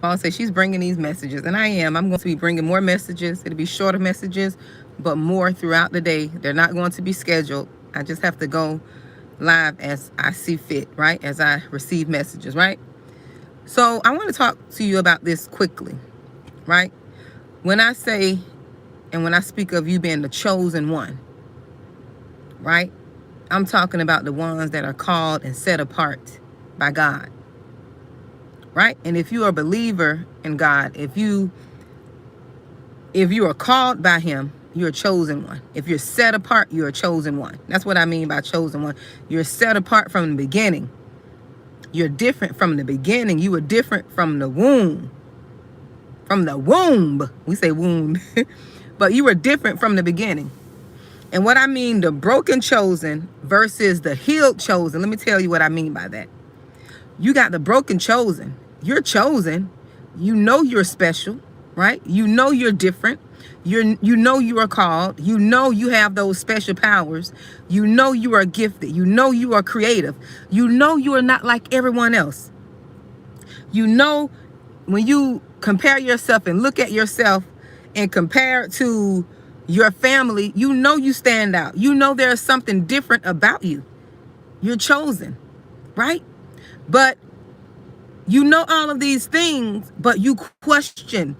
Paul says she's bringing these messages, and I am. I'm going to be bringing more messages. It'll be shorter messages, but more throughout the day. They're not going to be scheduled. I just have to go live as I see fit, right? As I receive messages, right? So I want to talk to you about this quickly, right? When I say, and when I speak of you being the chosen one, right? I'm talking about the ones that are called and set apart by God, right? And if you are a believer in God, if you are called by him, you're a chosen one. If you're set apart, you're a chosen one. That's what I mean by chosen one. You're set apart from the beginning. You're different from the beginning. You were different from the womb. From the womb. We say wound. But you were different from the beginning. And what I mean, the broken chosen versus the healed chosen. Let me tell you what I mean by that. You got the broken chosen. You're chosen. You know you're special, right? You know you're different. You know you are called. You know you have those special powers. You know you are gifted. You know you are creative. You know you are not like everyone else. You know when you compare yourself and look at yourself and compare it to your family, you know you stand out. You know there's something different about you. You're chosen, right? But you know all of these things, but you question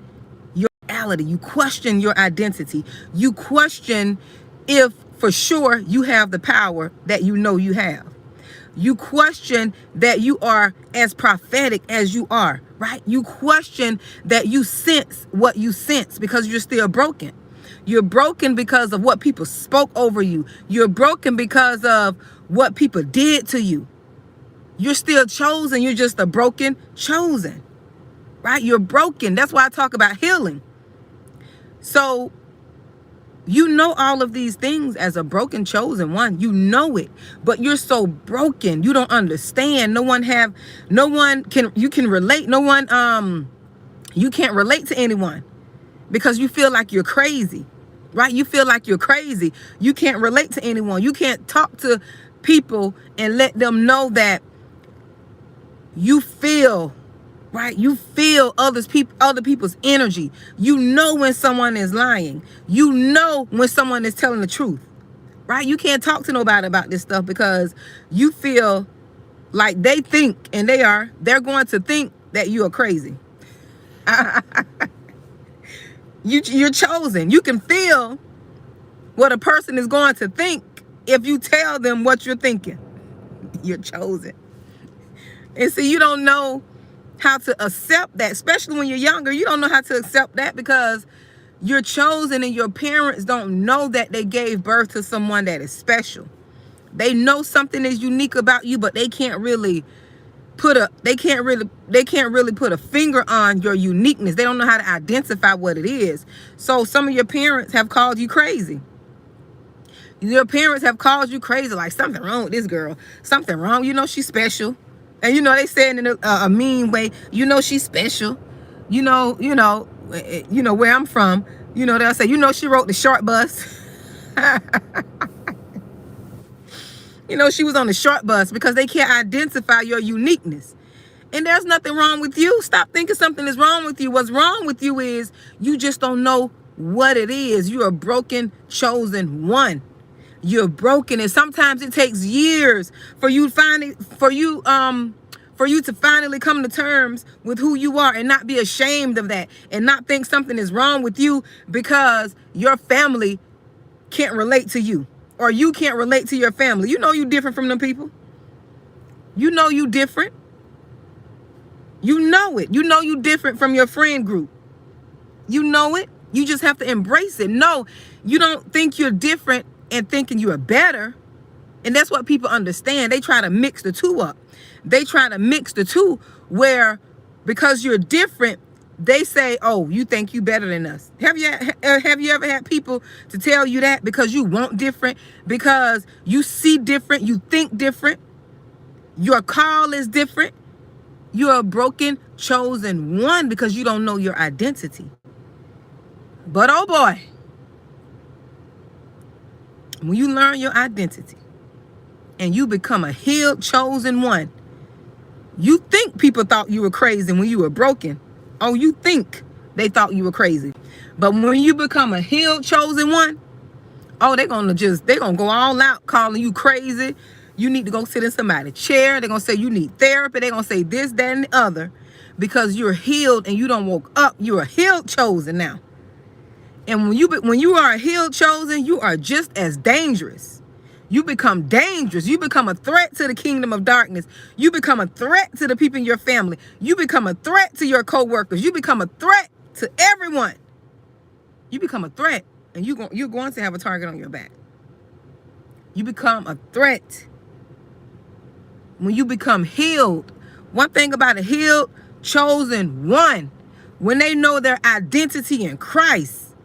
your reality. You question your identity. You question if for sure you have the power that you know you have. You question that you are as prophetic as you are, right? You question that you sense what you sense because you're still broken. You're broken because of what people spoke over you. You're broken because of what people did to you. You're still chosen. You're just a broken chosen, right? You're broken. That's why I talk about healing. So you know all of these things as a broken chosen one. You know it, but you're so broken. You don't understand. You can relate. You can't relate to anyone because you feel like you're crazy, right? You feel like you're crazy. You can't relate to anyone. You can't talk to people and let them know that you feel, right? You feel other people's energy. You know when someone is lying. You know when someone is telling the truth, right? You can't talk to nobody about this stuff because you feel like they think, and they're going to think that you are crazy. You're chosen. You can feel what a person is going to think if you tell them what you're thinking. You're chosen. And see, you don't know how to accept that, especially when you're younger. You don't know how to accept that because you're chosen and your parents don't know that they gave birth to someone that is special. They know something is unique about you, but they can't really put a finger on your uniqueness. They don't know how to identify what it is. So some of your parents have called you crazy. Your parents have called you crazy, like something wrong with this girl. Something wrong. You know she's special. And they say it in a mean way. You know she's special. You know where I'm from. They'll say, she rode the short bus. She was on the short bus because they can't identify your uniqueness. And there's nothing wrong with you. Stop thinking something is wrong with you. What's wrong with you is you just don't know what it is. You're a broken, chosen one. You're broken, and sometimes it takes years for you to finally come to terms with who you are and not be ashamed of that and not think something is wrong with you because your family can't relate to you or you can't relate to your family. You know you're different from them people. You know you different. You know it. You know you different from your friend group. You know it. You just have to embrace it. No, you don't think you're different and thinking you are better. And that's what people understand. They try to mix the two up. They try to mix the two where because you're different, they say, oh, you think you better than us. Have you ever had people to tell you that because you want different, because you see different, you think different, your call is different? You're a broken, chosen one because you don't know your identity. But oh boy, when you learn your identity and you become a healed, chosen one, you think people thought you were crazy when you were broken. Oh, you think they thought you were crazy. But when you become a healed, chosen one, oh, they're gonna go all out calling you crazy. You need to go sit in somebody's chair. They're gonna say you need therapy. They're gonna say this, that, and the other, because you're healed and you don't woke up. You're a healed, chosen now. And when you are a healed, chosen, you are just as dangerous. You become dangerous. You become a threat to the kingdom of darkness. You become a threat to the people in your family. You become a threat to your co-workers. You become a threat to everyone. You become a threat, and you're going to have a target on your back. You become a threat when you become healed. One thing about a healed, chosen one, when they know their identity in Christ,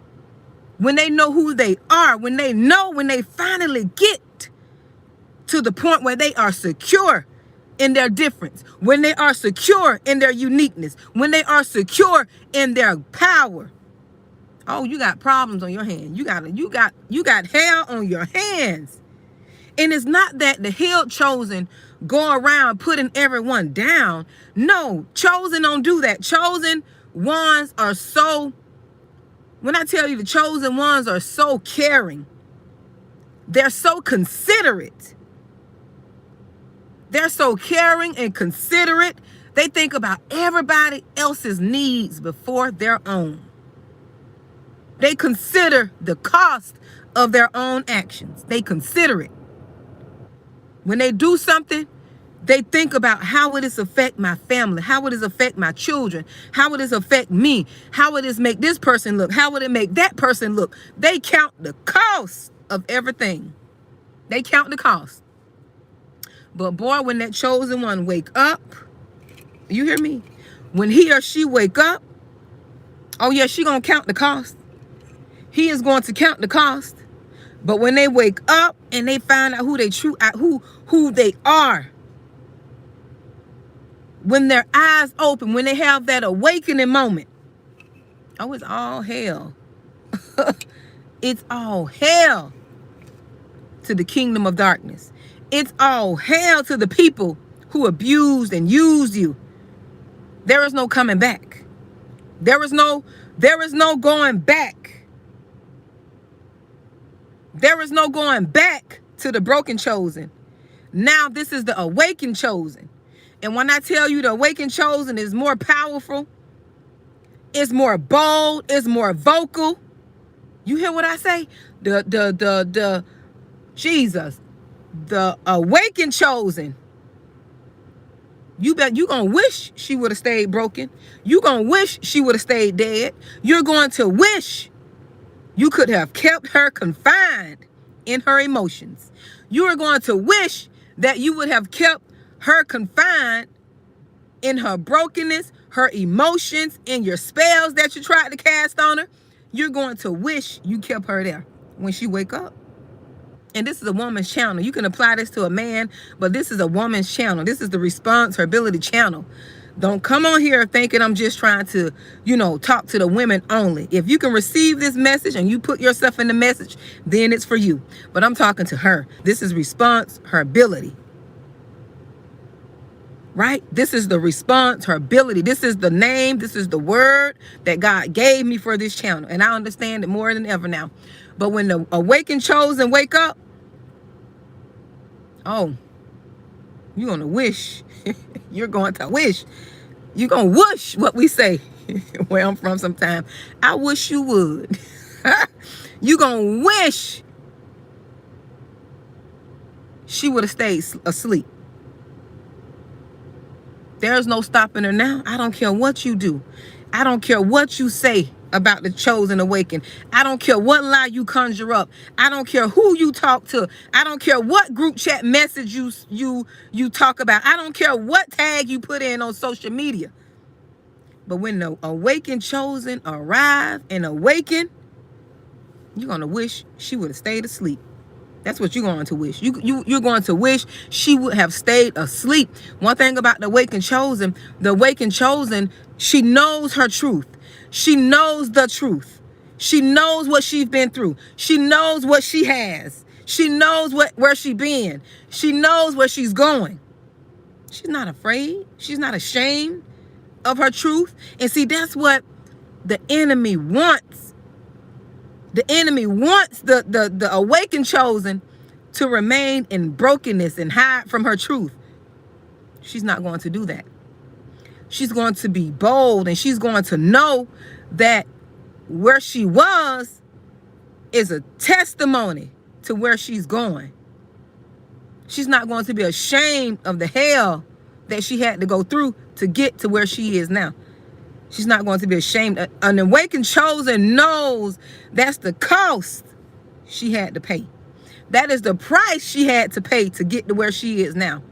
when they know who they are, when they finally get to the point where they are secure in their difference, when they are secure in their uniqueness, when they are secure in their power. Oh, you got problems on your hands. You got hell on your hands. And it's not that the healed, chosen go around putting everyone down. No, chosen don't do that. Chosen ones are so, when I tell you the chosen ones are so caring, they're so considerate. They're so caring and considerate. They think about everybody else's needs before their own. They consider the cost of their own actions. They consider it. When they do something, they think about how would this affect my family? How would this affect my children? How would this affect me? How would this make this person look? How would it make that person look? They count the cost of everything. They count the cost. But boy, when that chosen one wake up, you hear me? When he or she wake up, oh yeah, she gonna count the cost. He is going to count the cost. But when they wake up and they find out who they are, when their eyes open, when they have that awakening moment, oh, it's all hell. It's all hell to the kingdom of darkness. It's all hell to the people who abused and used you. There is no coming back. There is no going back. There is no going back to the broken chosen. Now this is the awakened chosen. And when I tell you the awakened chosen is more powerful, it's more bold, it's more vocal. You hear what I say? Jesus, the awakened chosen. You gonna wish she would have stayed broken. You gonna wish she would have stayed dead. You're going to wish you could have kept her confined in her emotions. You are going to wish that you would have kept her confined in her brokenness, her emotions, in your spells that you tried to cast on her. You're going to wish you kept her there when she wake up. And this is a woman's channel. You can apply this to a man, but this is a woman's channel. This is the responsibility channel. Don't come on here thinking I'm just trying to, talk to the women only. If you can receive this message and you put yourself in the message, then it's for you. But I'm talking to her. This is response, her ability. Right? This is the response, her ability. This is the name. This is the word that God gave me for this channel. And I understand it more than ever now. But when the awakened chosen wake up, oh, you're going to wish. You're going to wish. You're going to whoosh what we say where I'm from sometimes. I wish you would. You're going to wish she would have stayed asleep. There's no stopping her now. I don't care what you do. I don't care what you say about the chosen awakened. I don't care what lie you conjure up. I don't care who you talk to. I don't care what group chat message you talk about. I don't care what tag you put in on social media. But when the awakened chosen arrive and awaken, you're going to wish she would have stayed asleep. That's what you're going to wish. You're going to wish she would have stayed asleep. One thing about the awakened chosen, she knows her truth. She knows the truth. She knows what she's been through. She knows what she has. She knows where she's been. She knows where she's going. She's not afraid. She's not ashamed of her truth. And see, that's what the enemy wants. The enemy wants the awakened chosen to remain in brokenness and hide from her truth. She's not going to do that. She's going to be bold, and she's going to know that where she was is a testimony to where she's going. She's not going to be ashamed of the hell that she had to go through to get to where she is now. She's not going to be ashamed. An awakened chosen knows that's the cost she had to pay. That is the price she had to pay to get to where she is now.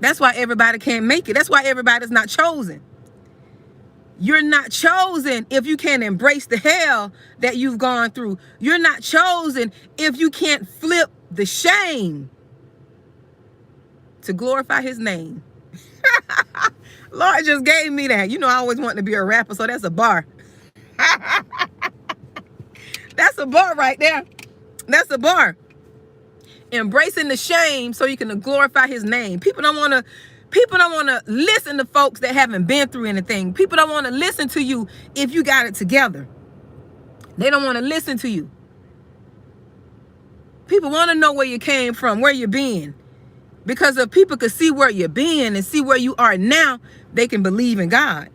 That's why everybody can't make it. That's why everybody's not chosen. You're not chosen if you can't embrace the hell that you've gone through. You're not chosen if you can't flip the shame to glorify his name. Lord just gave me that. You know, I always wanted to be a rapper, so that's a bar. That's a bar right there. That's a bar. Embracing the shame so you can glorify his name. People don't want to listen to folks that haven't been through anything. People don't want to listen to you if you got it together. They don't want to listen to you. People want to know where you came from, where you've been. Because if people could see where you've been and see where you are now, they can believe in God.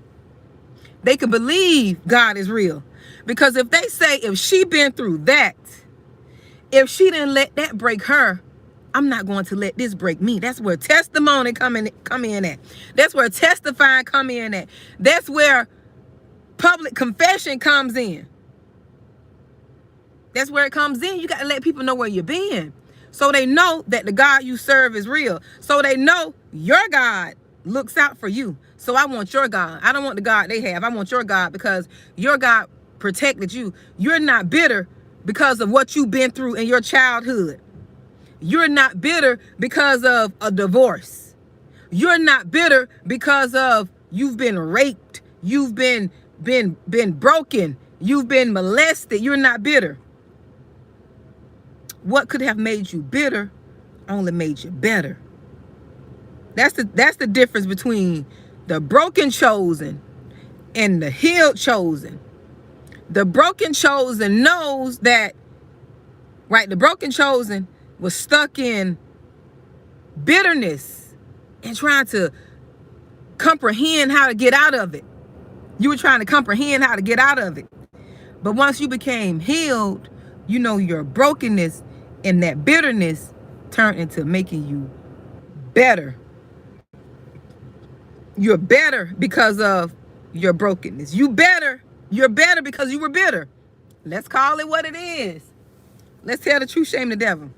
They can believe God is real. Because if they say, if she been through that, if she didn't let that break her, I'm not going to let this break me. That's where testimony come in at. That's where testifying come in at. That's where public confession comes in. That's where it comes in. You got to let people know where you've been, so they know that the God you serve is real. So they know your God looks out for you. So I want your God. I don't want the God they have. I want your God, because your God protected you. You're not bitter because of what you've been through in your childhood. You're not bitter because of a divorce. You're not bitter because of you've been raped. You've been broken. You've been molested. You're not bitter. What could have made you bitter only made you better. That's the difference between the broken chosen and the healed chosen. The broken chosen knows that, right? The broken chosen was stuck in bitterness and trying to comprehend how to get out of it. You were trying to comprehend how to get out of it. But once you became healed, you know your brokenness and that bitterness turned into making you better. You're better because of your brokenness. You're better because you were bitter. Let's call it what it is. Let's tell the truth, shame the devil.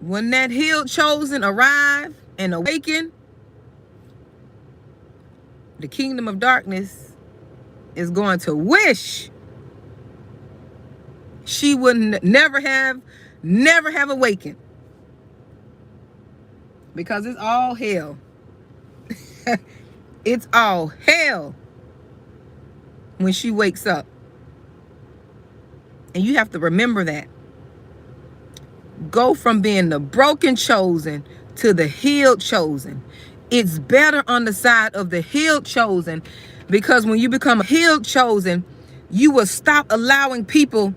When that healed chosen arrive and awaken, the kingdom of darkness is going to wish she wouldn't never have awakened. Because it's all hell. It's all hell when she wakes up. And you have to remember that. Go from being the broken chosen to the healed chosen. It's better on the side of the healed chosen, because when you become a healed chosen, you will stop allowing people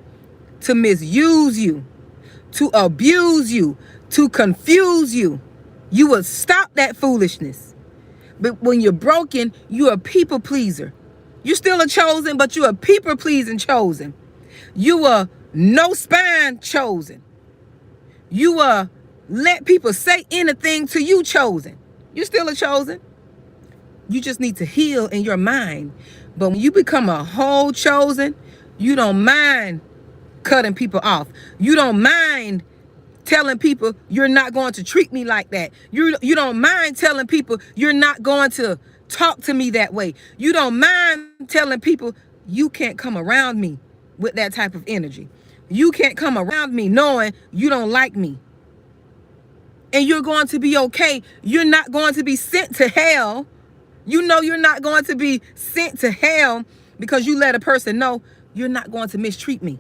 to misuse you, to abuse you, to confuse you. You will stop that foolishness. But when you're broken, you're a people pleaser. You're still a chosen, but you're a people pleasing chosen. You are no spine chosen. You are let people say anything to you chosen. You're still a chosen. You just need to heal in your mind. But when you become a whole chosen, you don't mind cutting people off. You don't mind telling people you're not going to treat me like that. You don't mind telling people you're not going to talk to me that way. You don't mind telling people you can't come around me with that type of energy. You can't come around me knowing you don't like me. And you're going to be okay. You're not going to be sent to hell. You know you're not going to be sent to hell because you let a person know you're not going to mistreat me.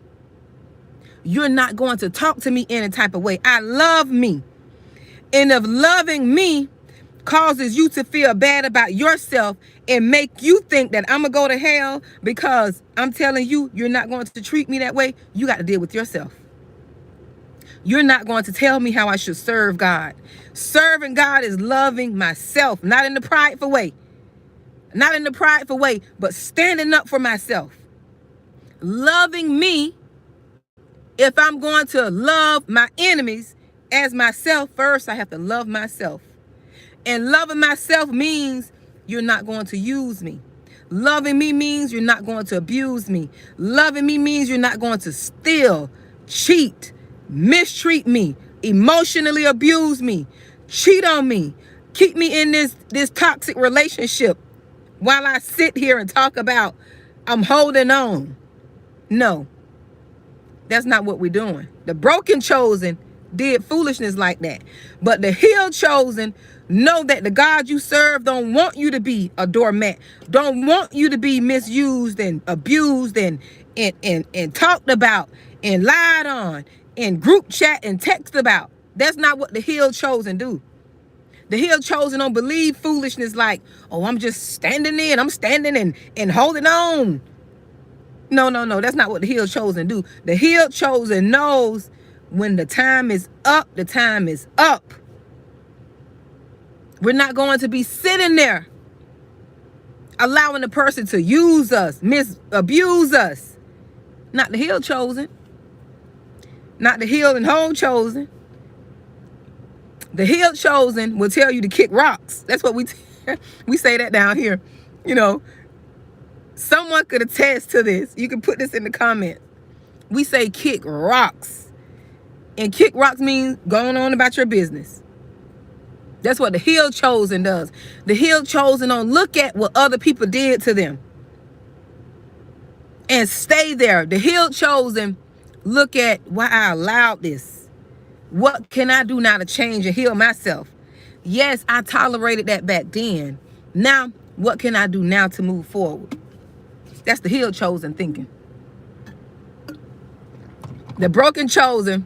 You're not going to talk to me any type of way. I love me. And if loving me causes you to feel bad about yourself and make you think that I'm going to go to hell because I'm telling you, you're not going to treat me that way, you got to deal with yourself. You're not going to tell me how I should serve God. Serving God is loving myself, not in the prideful way. Not in the prideful way, but standing up for myself. Loving me, if I'm going to love my enemies as myself, first I have to love myself. And loving myself means you're not going to use me. Loving me means you're not going to abuse me. Loving me means you're not going to steal, cheat, mistreat me, emotionally abuse me, cheat on me, keep me in this toxic relationship while I sit here and talk about I'm holding on. No, that's not what we're doing. The broken chosen did foolishness like that. But the healed chosen know that the God you serve don't want you to be a doormat, don't want you to be misused and abused and talked about and lied on and group chat and text about. That's not what the healed chosen do. The healed chosen don't believe foolishness like, oh, I'm just standing in, I'm standing and holding on. No, that's not what the healed chosen do. The healed chosen knows when the time is up, the time is up. We're not going to be sitting there allowing the person to use us, abuse us. Not the healed chosen. Not the healed and whole chosen. The healed chosen will tell you to kick rocks. That's what we say that down here. You know, someone could attest to this. You can put this in the comments. We say kick rocks. And kick rocks means going on about your business. That's what the healed chosen does. The healed chosen don't look at what other people did to them and stay there. The healed chosen look at why I allowed this. What can I do now to change and heal myself? Yes, I tolerated that back then. Now, what can I do now to move forward? That's the healed chosen thinking. The broken chosen,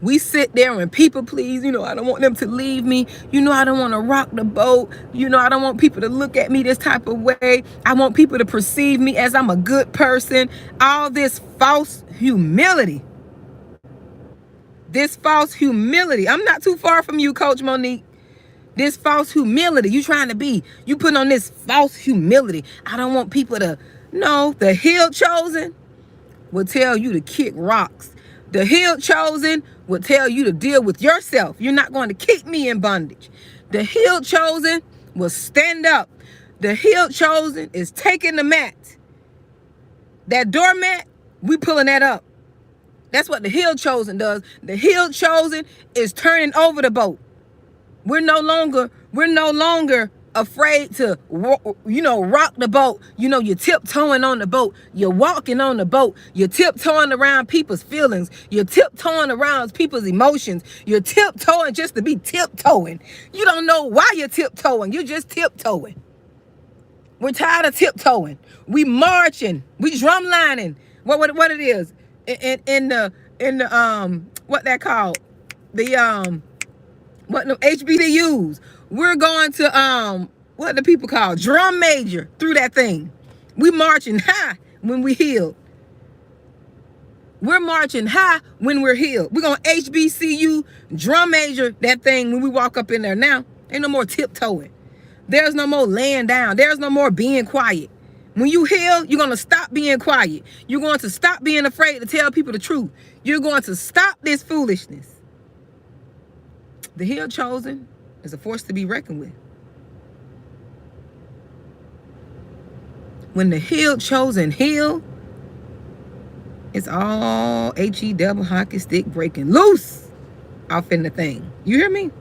we sit there and people please. You know, I don't want them to leave me. You know, I don't want to rock the boat. You know, I don't want people to look at me this type of way. I want people to perceive me as I'm a good person. All this false humility. This false humility. I'm not too far from you, Coach Monique. This false humility. You trying to be. You put on this false humility. I don't want people to. No, the healed chosen will tell you to kick rocks. The healed chosen will tell you to deal with yourself. You're not going to keep me in bondage. The healed chosen will stand up. The healed chosen is taking the mat. That doormat, we pulling that up. That's what the healed chosen does. The healed chosen is turning over the boat. We're no longer afraid to, rock the boat. You know, you're tiptoeing on the boat. You're walking on the boat. You're tiptoeing around people's feelings. You're tiptoeing around people's emotions. You're tiptoeing just to be tiptoeing. You don't know why you're tiptoeing. You're just tiptoeing. We're tired of tiptoeing. We marching. We drumlining. What it is? In the what that called? What the HBCUs. We're going to what the people call drum major through that thing. We marching high when we healed. We're marching high when we're healed. We're gonna HBCU drum major that thing when we walk up in there. Now ain't no more tiptoeing. There's no more laying down. There's no more being quiet. When you heal, you're going to stop being quiet. You're going to stop being afraid to tell people the truth. You're going to stop this foolishness. The healed chosen is a force to be reckoned with. When the healed chosen heal, it's all HE double hockey stick breaking loose off in the thing. You hear me?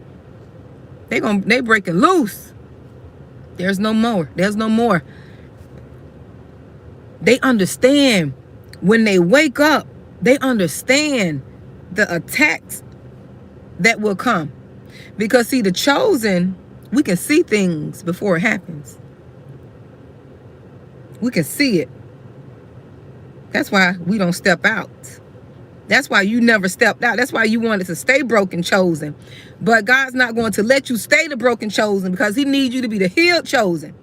They breaking loose. There's no more. There's no more. They understand when they wake up, they understand the attacks that will come. Because see, the chosen, we can see things before it happens. We can see it. That's why we don't step out. That's why you never stepped out. That's why you wanted to stay broken chosen. But God's not going to let you stay the broken chosen, because he needs you to be the healed chosen.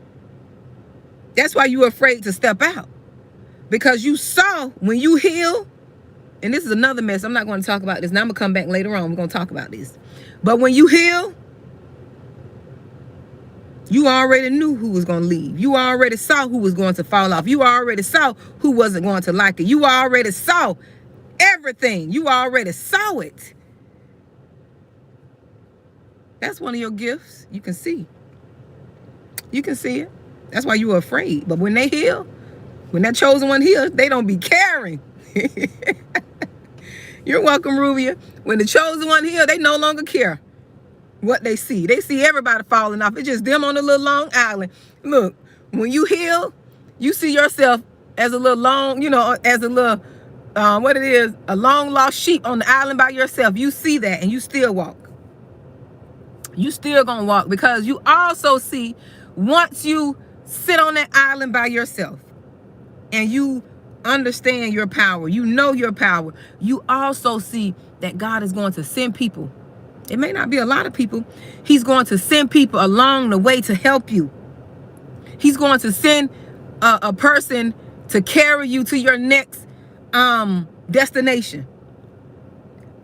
That's why you're afraid to step out. Because you saw when you heal, and this is another mess. I'm not going to talk about this. Now I'm going to come back later on. We're going to talk about this. But when you heal, you already knew who was going to leave. You already saw who was going to fall off. You already saw who wasn't going to like it. You already saw everything. You already saw it. That's one of your gifts. You can see. You can see it. That's why you were afraid. But when they heal, when that chosen one heals, they don't be caring. You're welcome, Rubia. When the chosen one heals, they no longer care what they see. They see everybody falling off. It's just them on a little long island. Look, when you heal, you see yourself as a little long, as a little, what it is, a long lost sheep on the island by yourself. You see that and you still walk. You still gonna walk, because you also see, once you sit on that island by yourself and you understand your power, you know your power, you also see that God is going to send people. It may not be a lot of people. He's going to send people along the way to help you. He's going to send a person to carry you to your next destination.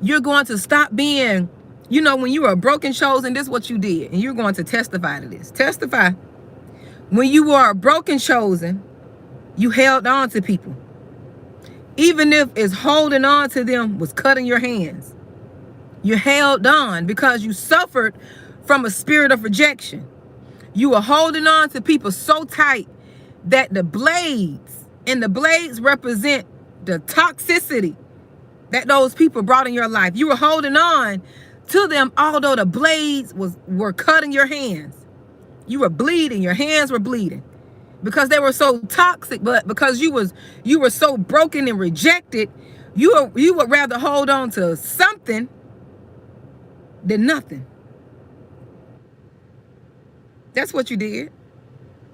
You're going to stop being, when you were a broken chosen, this is what you did. And you're going to testify to this. Testify. When you were a broken chosen, you held on to people. Even if it's holding on to them was cutting your hands. You held on because you suffered from a spirit of rejection. You were holding on to people so tight that the blades represent the toxicity that those people brought in your life. You were holding on to them, although the blades were cutting your hands. You were bleeding. Your hands were bleeding because they were so toxic. But because you were so broken and rejected, you would rather hold on to something than nothing. That's what you did.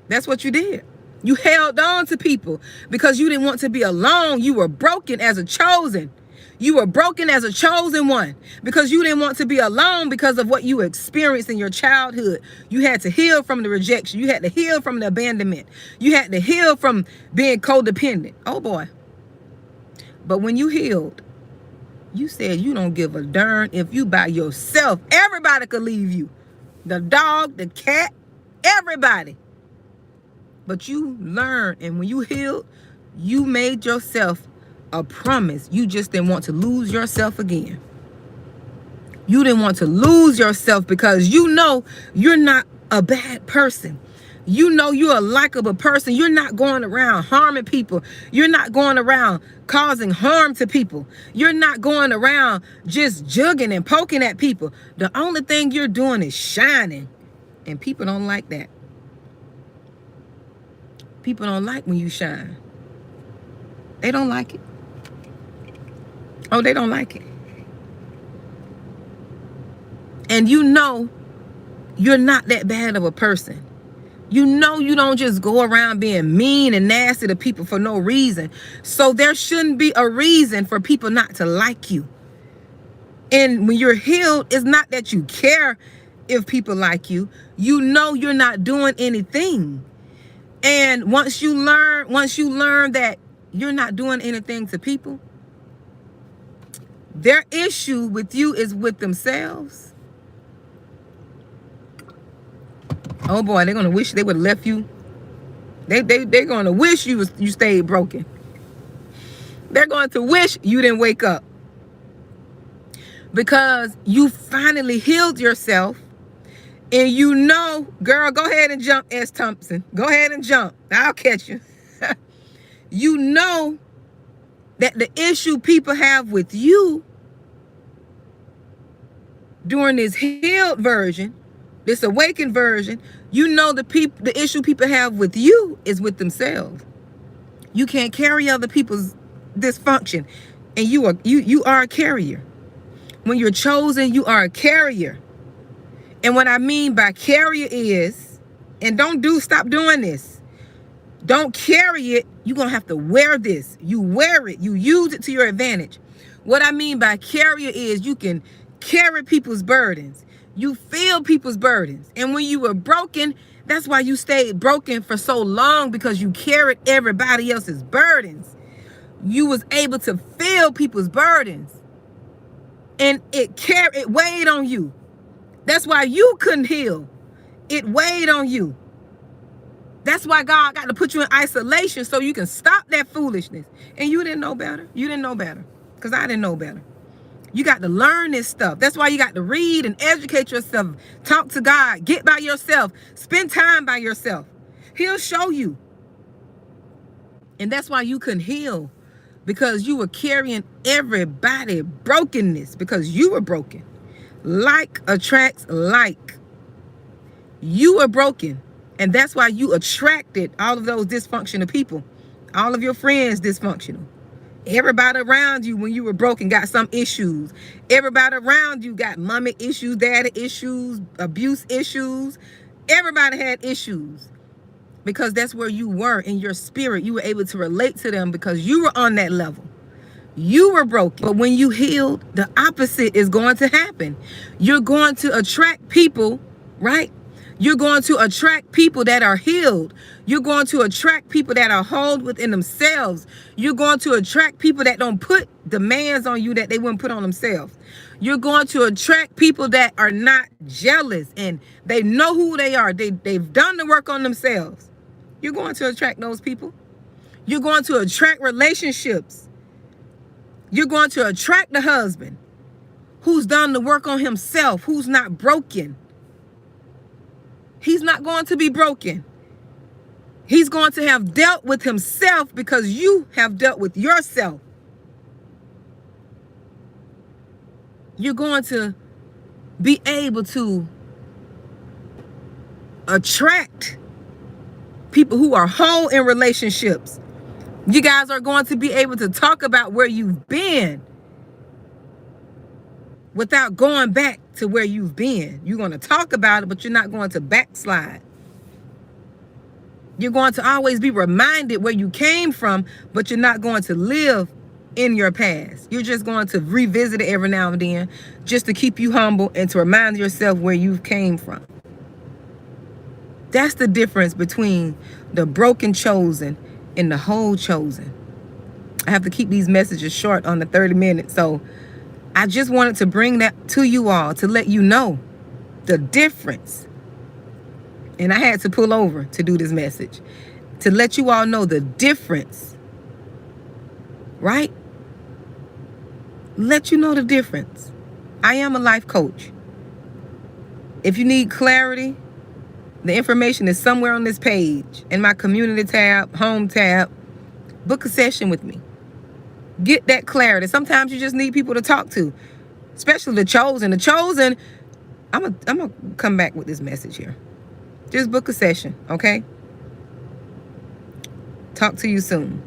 That's what you did. You held on to people because you didn't want to be alone. You were broken as a chosen. You were broken as a chosen one because you didn't want to be alone because of what you experienced in your childhood. You had to heal from the rejection. You had to heal from the abandonment. You had to heal from being codependent. Oh boy. But when you healed, you said you don't give a darn if you by yourself. Everybody could leave you. The dog, the cat, everybody. But you learned, and when you healed, you made yourself a promise. You just didn't want to lose yourself again. You didn't want to lose yourself because you know you're not a bad person. You know you're a likable person. You're not going around harming people. You're not going around causing harm to people. You're not going around just jugging and poking at people. The only thing you're doing is shining. And people don't like that. People don't like when you shine. They don't like it. Oh, they don't like it. And you know you're not that bad of a person. You know you don't just go around being mean and nasty to people for no reason. So there shouldn't be a reason for people not to like you. And when you're healed, it's not that you care if people like you. You know you're not doing anything. And once you learn that you're not doing anything to people, their issue with you is with themselves. Oh boy, they're gonna wish they would have left you. They're gonna wish you stayed broken. They're going to wish you didn't wake up. Because you finally healed yourself. And you know, girl, go ahead and jump, S. Thompson. Go ahead and jump. I'll catch you. You know that the issue people have with you during this healed version, this awakened version, you know the issue people have with you is with themselves. You can't carry other people's dysfunction, and you are a carrier. When you're chosen, you are a carrier. And what I mean by carrier is, and stop doing this. Don't carry it. You're going to have to wear this. You wear it. You use it to your advantage. What I mean by carrier is you can carry people's burdens. You feel people's burdens. And when you were broken, that's why you stayed broken for so long, because you carried everybody else's burdens. You was able to feel people's burdens. And it weighed on you. That's why you couldn't heal. It weighed on you. That's why God got to put you in isolation so you can stop that foolishness. And you didn't know better. You didn't know better. Because I didn't know better. You got to learn this stuff. That's why you got to read and educate yourself. Talk to God. Get by yourself. Spend time by yourself. He'll show you. And that's why you couldn't heal. Because you were carrying everybody's brokenness. Because you were broken. Like attracts like. You were broken. And that's why you attracted all of those dysfunctional people. All of your friends dysfunctional. Everybody around you when you were broken got some issues. Everybody around you got mommy issues, daddy issues, abuse issues. Everybody had issues. Because that's where you were in your spirit. You were able to relate to them because you were on that level. You were broken. But when you healed, the opposite is going to happen. You're going to attract people, right? You're going to attract people that are healed. You're going to attract people that are whole within themselves. You're going to attract people that don't put demands on you that they wouldn't put on themselves. You're going to attract people that are not jealous and they know who they are. They've done the work on themselves. You're going to attract those people. You're going to attract relationships. You're going to attract the husband who's done the work on himself, who's not broken. He's not going to be broken. He's going to have dealt with himself because you have dealt with yourself. You're going to be able to attract people who are whole in relationships. You guys are going to be able to talk about where you've been without going back to where you've been. You're going to talk about it, but you're not going to backslide. You're going to always be reminded where you came from, but you're not going to live in your past. You're just going to revisit it every now and then just to keep you humble and to remind yourself where you came from. That's the difference between the broken chosen and the whole chosen. I have to keep these messages short on the 30 minutes, so I just wanted to bring that to you all to let you know the difference. And I had to pull over to do this message to let you all know the difference, right? Let you know the difference. I am a life coach. If you need clarity, the information is somewhere on this page in my community tab, home tab. Book a session with me. Get that clarity. Sometimes you just need people to talk to, especially the chosen. The chosen, I'm gonna come back with this message here. Just book a session, okay? Talk to you soon.